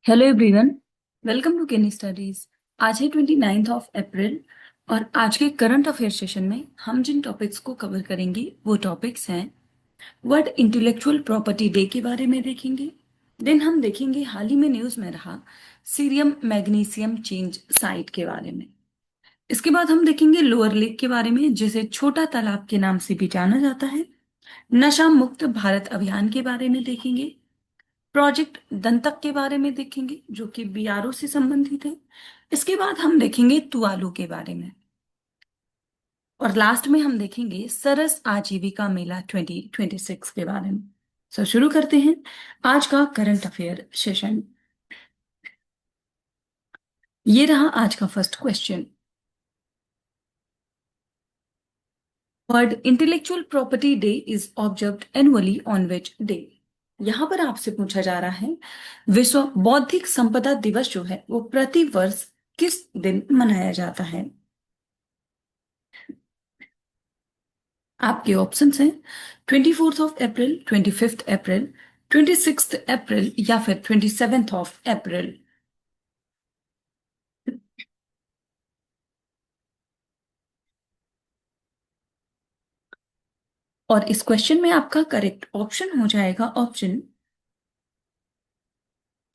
Hello everyone, welcome to केनी studies. आज है 29 अप्रैल और आज के करंट अफेयर सेशन में हम जिन टॉपिक्स को कवर करेंगे वो टॉपिक्स हैं वर्ल्ड इंटेलेक्चुअल प्रॉपर्टी डे के बारे में देखेंगे। देन हम देखेंगे हाल ही में न्यूज में रहा सीरियम मैग्नीशियम चेंज साइट के बारे में। इसके बाद हम देखेंगे लोअर लेक के बारे में जिसे छोटा तालाब के नाम से भी जाना जाता है। नशा मुक्त भारत अभियान के बारे में देखेंगे। प्रोजेक्ट दंतक के बारे में देखेंगे जो कि बीआरओ से संबंधित है। इसके बाद हम देखेंगे तुआलू के बारे में और लास्ट में हम देखेंगे सरस आजीविका मेला 2026 के बारे में। शुरू करते हैं आज का करंट अफेयर सेशन। ये रहा आज का first question. World intellectual property day is observed annually on which day. यहां पर आपसे पूछा जा रहा है विश्व बौद्धिक संपदा दिवस जो है वो प्रति वर्ष किस दिन मनाया जाता है। आपके ऑप्शंस हैं 24 अप्रैल, 25 अप्रैल, 26 अप्रैल या फिर 27 अप्रैल। और इस क्वेश्चन में आपका करेक्ट ऑप्शन हो जाएगा option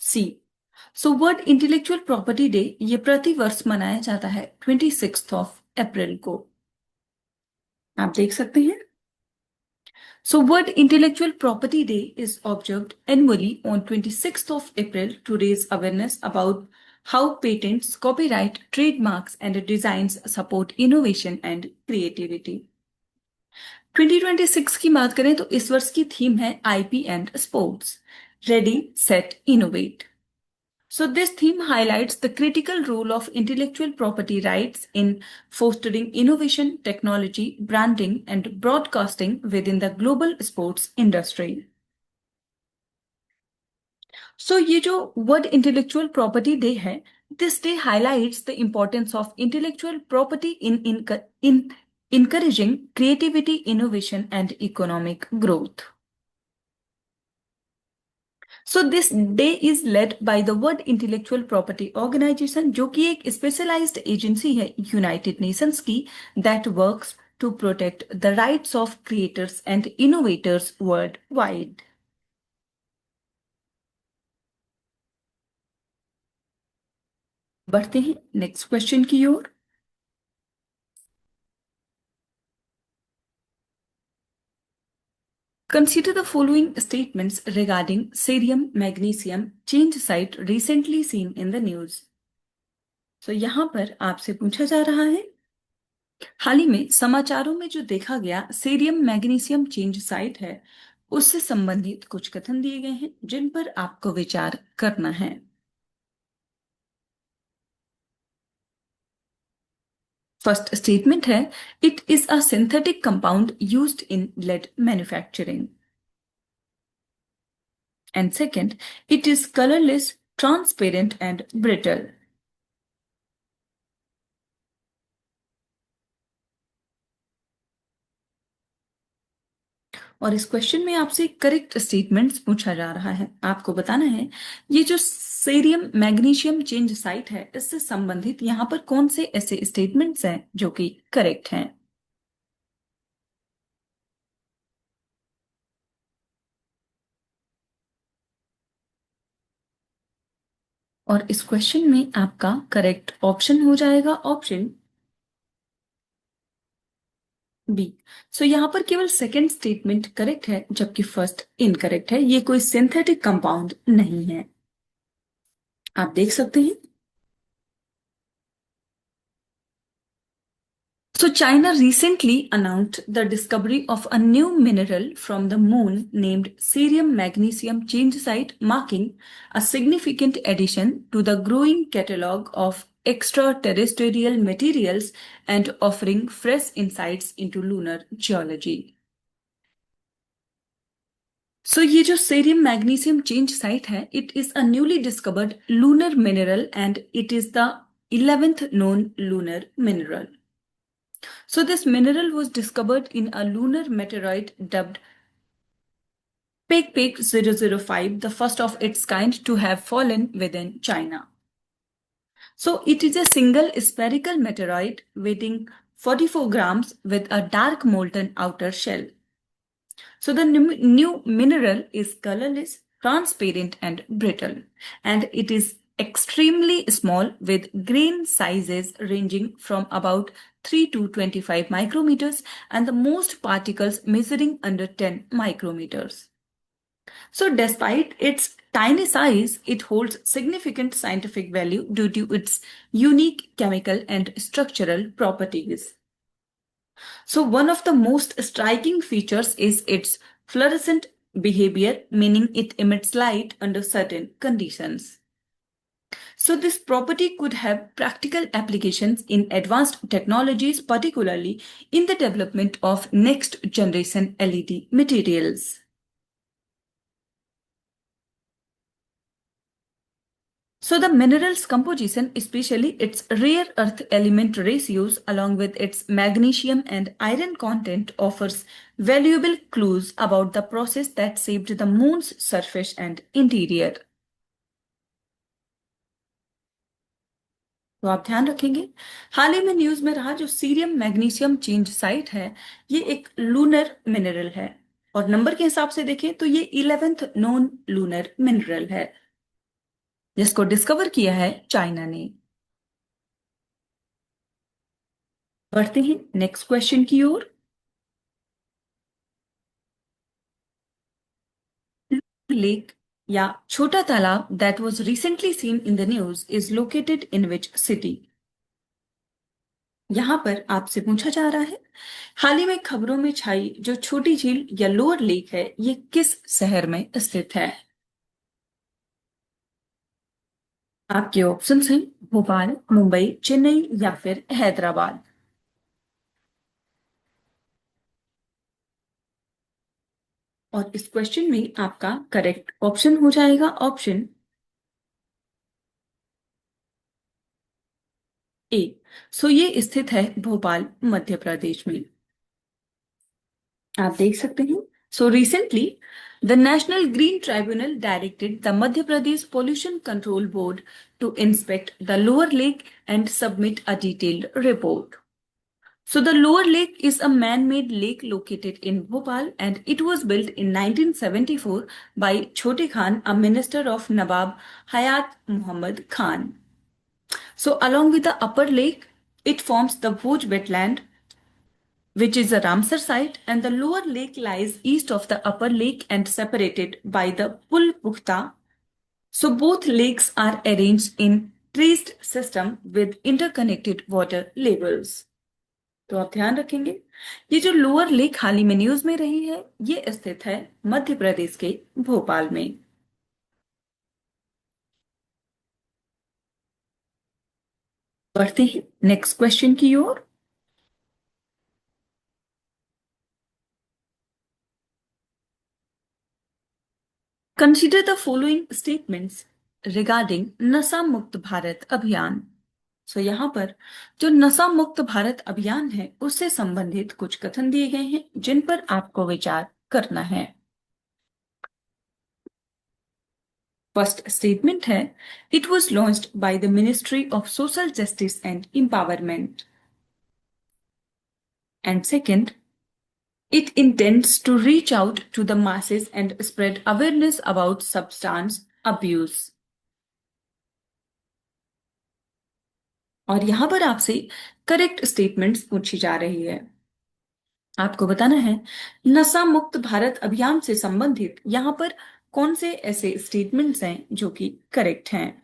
C. World intellectual property day ये प्रति वर्ष मनाया जाता है 26 अप्रैल को। आप देख सकते हैं। World Intellectual Property Day is observed annually on 26th of April to raise awareness about how patents, copyright, trademarks, and designs support innovation and creativity. 2026 की बात करें तो इस वर्ष की थीम है IP and sports, ready set innovate. This theme highlights the critical role of intellectual property rights in fostering innovation, technology, branding, and broadcasting within the global sports industry. ये जो वर्ल्ड इंटेलेक्चुअल प्रॉपर्टी डे है, this day highlights the importance of intellectual property in encouraging creativity, innovation, and economic growth. This day is led by the world intellectual property organisation जो कि एक specialised agency है United Nations की that works to protect the rights of creators and innovators worldwide. बढ़ते हैं next question की ओर। Consider the following statements regarding cerium magnesium change site recently seen in the news. यहां पर आपसे पूछा जा रहा है हाल ही में समाचारों में जो देखा गया सीरियम मैग्नीशियम चेंज साइट है उससे संबंधित कुछ कथन दिए गए हैं जिन पर आपको विचार करना है। फर्स्ट स्टेटमेंट है it is a synthetic compound used in lead manufacturing. And second, it is colourless, transparent and brittle. और इस क्वेश्चन में आपसे करेक्ट स्टेटमेंट्स पूछा जा रहा है। आपको बताना है ये जो सेरियम मैग्नीशियम चेंज साइट है इससे संबंधित यहाँ पर कौन से ऐसे स्टेटमेंट्स हैं जो कि करेक्ट हैं। और इस क्वेश्चन में आपका करेक्ट ऑप्शन हो जाएगा ऑप्शन बी। यहाँ पर केवल सेकंड स्टेटमेंट करेक्ट है जबकि फर्स्ट इनकरेक्ट है। ये कोई सिंथेटिक कंपाउंड नहीं है। आप देख सकते हैं। China recently announced the discovery of a new mineral from the moon named cerium magnesium changesite, marking a significant addition to the growing catalog of extraterrestrial materials and offering fresh insights into lunar geology. ये जो cerium magnesium change site है, it is a newly discovered lunar mineral and it is the 11th known lunar mineral. This mineral was discovered in a lunar meteorite dubbed Pig Pig 005, the first of its kind to have fallen within China. So it is a single spherical meteorite weighing 44 grams with a dark molten outer shell. So the new mineral is colorless, transparent and brittle, and it is extremely small with grain sizes ranging from about 3 to 25 micrometers and the most particles measuring under 10 micrometers. So despite its tiny size, it holds significant scientific value due to its unique chemical and structural properties. So one of the most striking features is its fluorescent behavior, meaning it emits light under certain conditions. So this property could have practical applications in advanced technologies, particularly in the development of next generation LED materials. So the mineral's composition, especially its rare earth element ratios along with its magnesium and iron content, offers valuable clues about the process that shaped the moon's surface and interior. तो आप ध्यान रखेंगे, हाल ही में news में रहा जो cerium magnesium change site है, ये एक लूनर मिनरल है और नंबर के हिसाब से देखें तो ये 11th नोन लूनर मिनरल है जिसको डिस्कवर किया है चाइना ने। बढ़ते हैं नेक्स्ट क्वेश्चन की ओर। लेक या छोटा तालाब that was recently seen in the news is located in which city? यहां पर आपसे पूछा जा रहा है, हाल ही में खबरों में छाई जो छोटी झील या लोअर लेक है, ये किस शहर में स्थित है? आपके ऑप्शंस हैं भोपाल, मुंबई, चेन्नई या फिर हैदराबाद। और इस क्वेश्चन में आपका करेक्ट ऑप्शन हो जाएगा ऑप्शन ए। सो ये स्थित है भोपाल, मध्य प्रदेश में। आप देख सकते हैं, so recently the national green tribunal directed the Madhya Pradesh pollution control board to inspect the lower lake and submit a detailed report. So the lower lake is a man-made lake located in Bhopal and it was built in 1974 by Chote Khan, a minister of Nawab Hayat Muhammad Khan. So along with the upper lake, it forms the Bhoj wetland, which is a Ramsar site, and the lower lake lies east of the upper lake and separated by the Pul Pukhta. So both lakes are arranged in traced system with interconnected water levels. तो आप ध्यान रखेंगे, ये जो lower lake हाल ही में news में रही है, ये स्थित है मध्य प्रदेश के भोपाल में। बढ़ते हैं नेक्स्ट क्वेश्चन की ओर। Consider the following statements regarding नशा मुक्त भारत अभियान। सो यहाँ पर जो नशा मुक्त भारत अभियान है उससे संबंधित कुछ कथन दिए गए हैं जिन पर आपको विचार करना है। फर्स्ट स्टेटमेंट है, it was launched by the ministry of social justice and empowerment. And second, it intends to reach out to the masses and spread awareness about substance abuse. और यहां पर आपसे करेक्ट स्टेटमेंट्स पूछी जा रही है, आपको बताना है नशा मुक्त भारत अभियान से संबंधित यहां पर कौन से ऐसे स्टेटमेंट्स हैं जो कि करेक्ट हैं।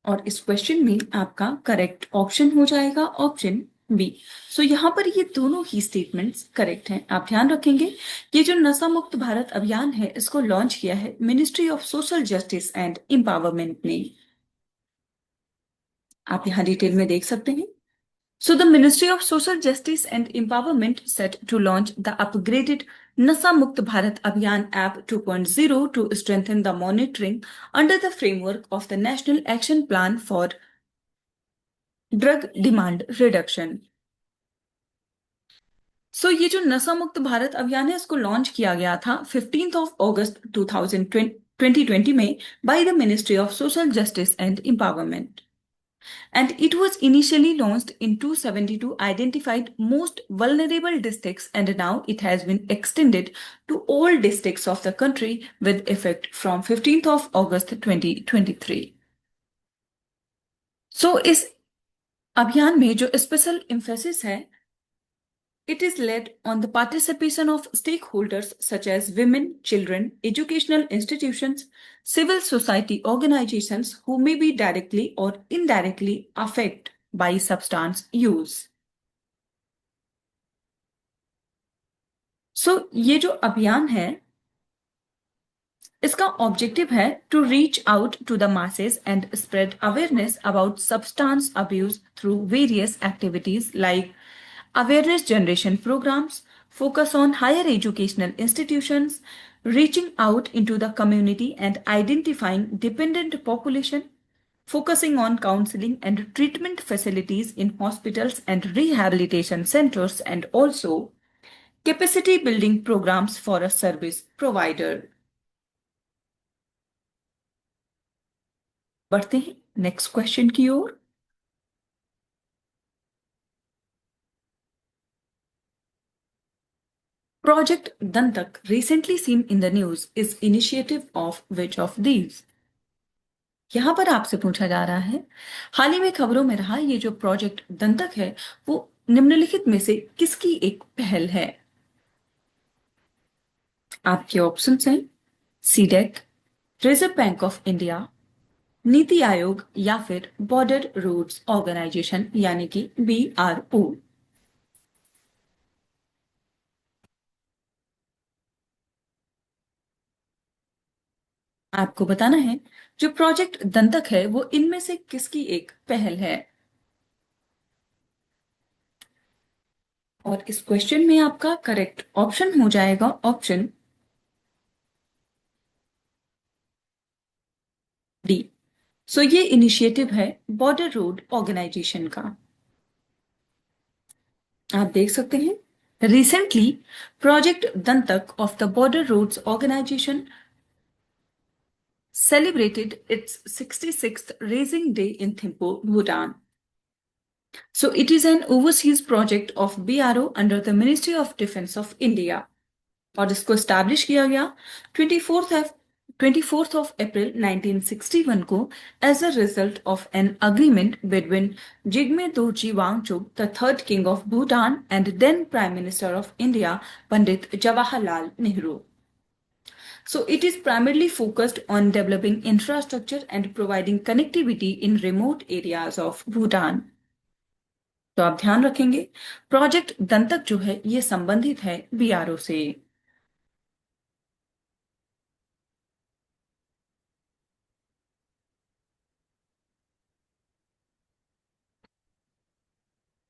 और इस क्वेश्चन में आपका करेक्ट ऑप्शन हो जाएगा ऑप्शन बी। सो यहाँ पर ये दोनों ही स्टेटमेंट्स करेक्ट हैं। आप ध्यान रखेंगे, ये जो नशा मुक्त भारत अभियान है इसको लॉन्च किया है ministry of social justice and empowerment ने। आप यहाँ डिटेल में देख सकते हैं। So the Ministry of Social Justice and Empowerment set to launch the upgraded Nasa Mukt Bharat Abhiyan app 2.0 to strengthen the monitoring under the framework of the National Action Plan for drug demand reduction. ये जो नशा मुक्त भारत अभियान है इसको launch किया गया था 15 अगस्त 2020 में by the ministry of social justice and empowerment, and it was initially launched in 272 identified most vulnerable districts, and now it has been extended to all districts of the country with effect from 15th of August 2023. इस अभियान में जो special emphasis है, it is led on the participation of stakeholders such as women, children, educational institutions, civil society organizations who may be directly or indirectly affected by substance use. ये जो अभियान है इसका ऑब्जेक्टिव है to reach out to the masses and spread awareness about substance abuse through various activities like awareness generation programs, focus on higher educational institutions, reaching out into the community and identifying dependent population, focusing on counseling and treatment facilities in hospitals and rehabilitation centers, and also capacity building programs for a service provider. बढ़ते हैं next question की ओर। Project Dantak recently seen in the news is initiative of which of these. यहां पर आपसे पूछा जा रहा है हाल ही में खबरों में रहा ये जो प्रोजेक्ट दंतक है वो निम्नलिखित में से किसकी एक पहल है। आपके ऑप्शंस हैं CDAC, reserve bank of India, NITI Aayog या फिर बॉर्डर रोड्स ऑर्गेनाइजेशन यानी कि BRO। आपको बताना है जो प्रोजेक्ट दंतक है वो इनमें से किसकी एक पहल है। और इस क्वेश्चन में आपका करेक्ट ऑप्शन हो जाएगा ऑप्शन डी। ये इनिशिएटिव है बॉर्डर रोड ऑर्गेनाइजेशन का। आप देख सकते हैं recently project Dantak of the border roads organisation celebrated its 66th Raising Day in Thimphu, Bhutan. It is an overseas project of BRO under the Ministry of Defense of India. और इसको establish किया गया 24th of April 1961 को as a result of an agreement between Jigme Dorji Wangchuk, the third king of Bhutan, and then Prime Minister of India, Pandit Jawaharlal Nehru. It is primarily focused on developing infrastructure and providing connectivity in remote areas of Bhutan. तो आप ध्यान रखेंगे project दंतक जो है ये संबंधित है BRO से।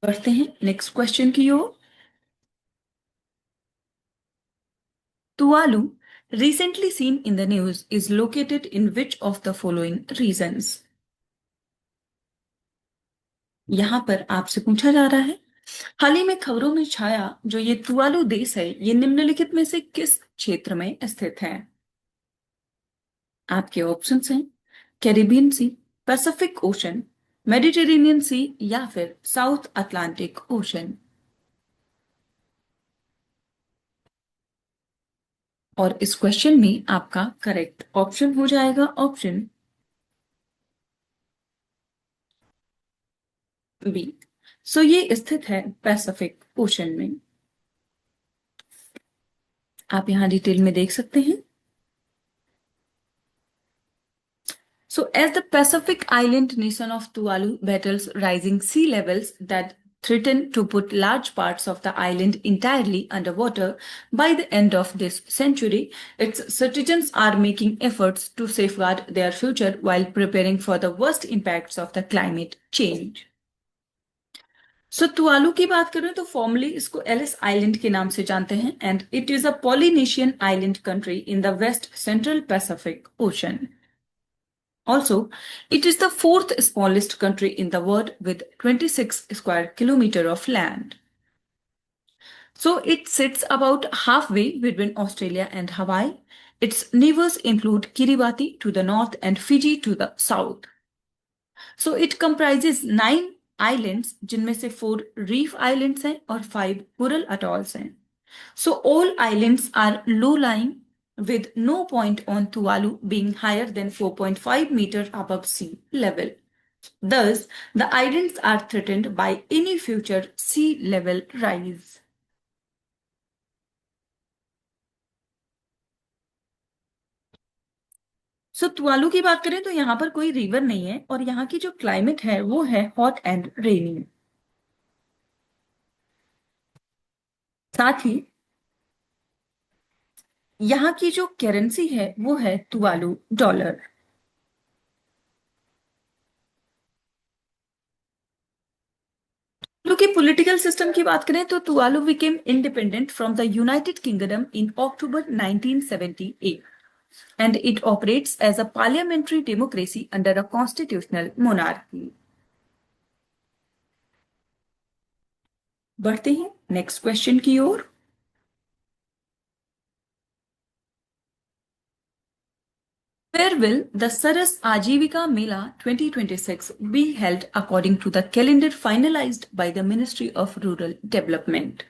बढ़ते हैं नेक्स्ट क्वेश्चन की ओर। Tuvalu, recently seen in the news, is located in which of the following regions? यहां पर आपसे पूछा जा रहा है हाल ही में खबरों में छाया जो ये तुवालू देश है ये निम्नलिखित में से किस क्षेत्र में स्थित है। आपके ऑप्शंस हैं कैरिबियन सी, पैसिफिक ओशन, मेडिटेरेनियन सी या फिर साउथ अटलांटिक ओशन। और इस क्वेश्चन में आपका करेक्ट ऑप्शन हो जाएगा ऑप्शन बी। ये स्थित है पैसिफिक ओशन में। आप यहां डिटेल में देख सकते हैं। As the Pacific island nation of Tuvalu battles rising sea levels that threaten to put large parts of the island entirely underwater by the end of this century, its citizens are making efforts to safeguard their future while preparing for the worst impacts of the climate change. Tuvalu की बात करें तो formally इसको Alice island के नाम से जानते हैं and it is a Polynesian island country in the west central Pacific ocean. Also, it is the fourth smallest country in the world with 26 square kilometer of land. So it sits about halfway between Australia and Hawaii. Its neighbors include Kiribati to the north and Fiji to the south. So it comprises 9 islands, जिनमें से 4 reef islands हैं और 5 coral atolls हैं. So all islands are low-lying with no point on Tuvalu being higher than 4.5 meters above sea level. Thus, the islands are threatened by any future sea level rise. So Tuvalu की बात करें तो यहाँ पर कोई river नहीं है और यहाँ की जो क्लाइमेट है वो है हॉट एंड रेनी. साथ ही यहाँ की जो करेंसी है वो है तुवालू डॉलर. तुवालू के पॉलिटिकल सिस्टम की बात करें तो Tuvalu became independent from the United kingdom in October 1978 and it operates as a parliamentary democracy under a constitutional monarchy. बढ़ते हैं नेक्स्ट क्वेश्चन की ओर. Where will the Saras Ajivika Mela 2026 be held according to the calendar finalized by the Ministry of Rural Development?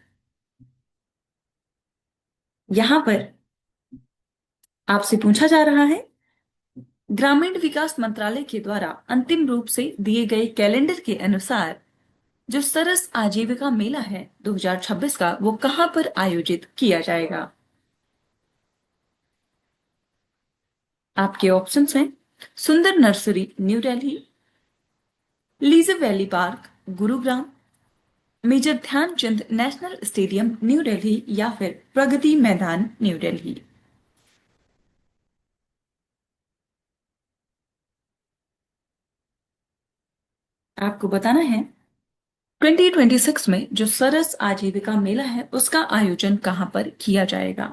यहां पर आपसे पूछा जा रहा है ग्रामीण विकास मंत्रालय के द्वारा अंतिम रूप से दिए गए कैलेंडर के अनुसार जो सरस आजीविका मेला है 2026 का वो कहां पर आयोजित किया जाएगा. आपके ऑप्शंस हैं Sunder nursery new Delhi, leisure valley park Gurugram, major Dhyanchand national stadium new Delhi या फिर प्रगति मैदान न्यू दिल्ली. आपको बताना है 2026 में जो सरस आजीविका मेला है उसका आयोजन कहां पर किया जाएगा.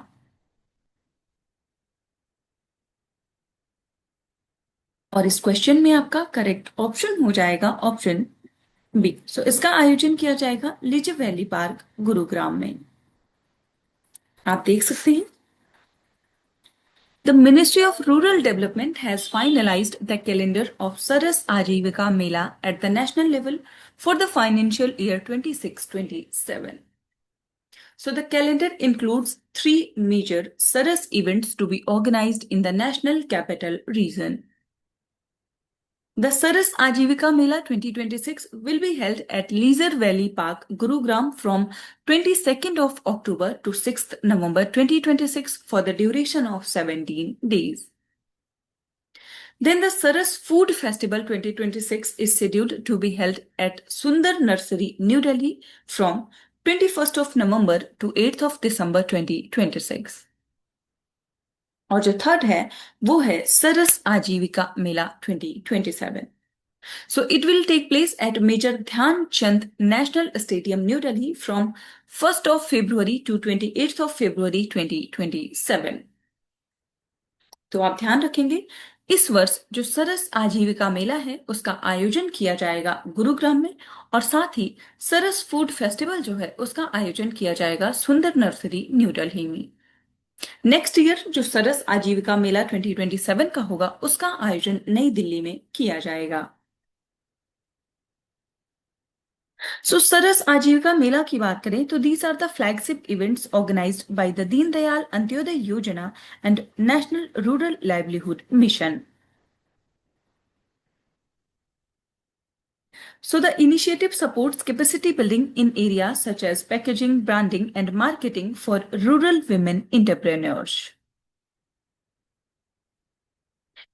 और इस क्वेश्चन में आपका करेक्ट ऑप्शन हो जाएगा ऑप्शन बी. सो इसका आयोजन किया जाएगा लिजर वैली पार्क गुरुग्राम में. आप देख सकते हैं The Ministry of Rural Development has finalized the calendar of Saras Ajivika Mela at the national level for the financial year 26-27. So the calendar includes 3 major Saras events to be organized in the national capital region. The Saras Ajivika Mela 2026 will be held at Leisure Valley Park, Gurugram from 22nd of October to 6th November 2026 for the duration of 17 days. Then the Saras Food Festival 2026 is scheduled to be held at Sundar Nursery, New Delhi from 21st of November to 8th of December 2026. और जो third है वो है सरस आजीविका मेला 2027. So it will take place at Major Dhyan Chand National Stadium, New Delhi from 1st of February to 28th of February 2027. तो आप ध्यान रखेंगे इस वर्ष जो सरस आजीविका मेला है उसका आयोजन किया जाएगा गुरुग्राम में और साथ ही सरस फूड फेस्टिवल जो है उसका आयोजन किया जाएगा सुंदर नर्सरी न्यू दिल्ली में. नेक्स्ट ईयर जो सरस आजीविका मेला 2027 का होगा उसका आयोजन नई दिल्ली में किया जाएगा. सो सरस आजीविका मेला की बात करें तो these are the flagship events organised by the Deendayal Antyodaya Yojana and national rural livelihood mission. So the initiative supports capacity building in areas such as packaging, branding, and marketing for rural women entrepreneurs.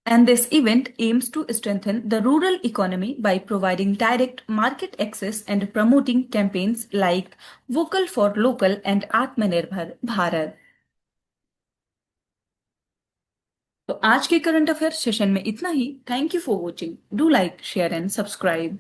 And this event aims to strengthen the rural economy by providing direct market access and promoting campaigns like Vocal for Local and Atmanirbhar Bharat. तो आज के current affair session में इतना ही. Thank you for watching. Do like share and subscribe.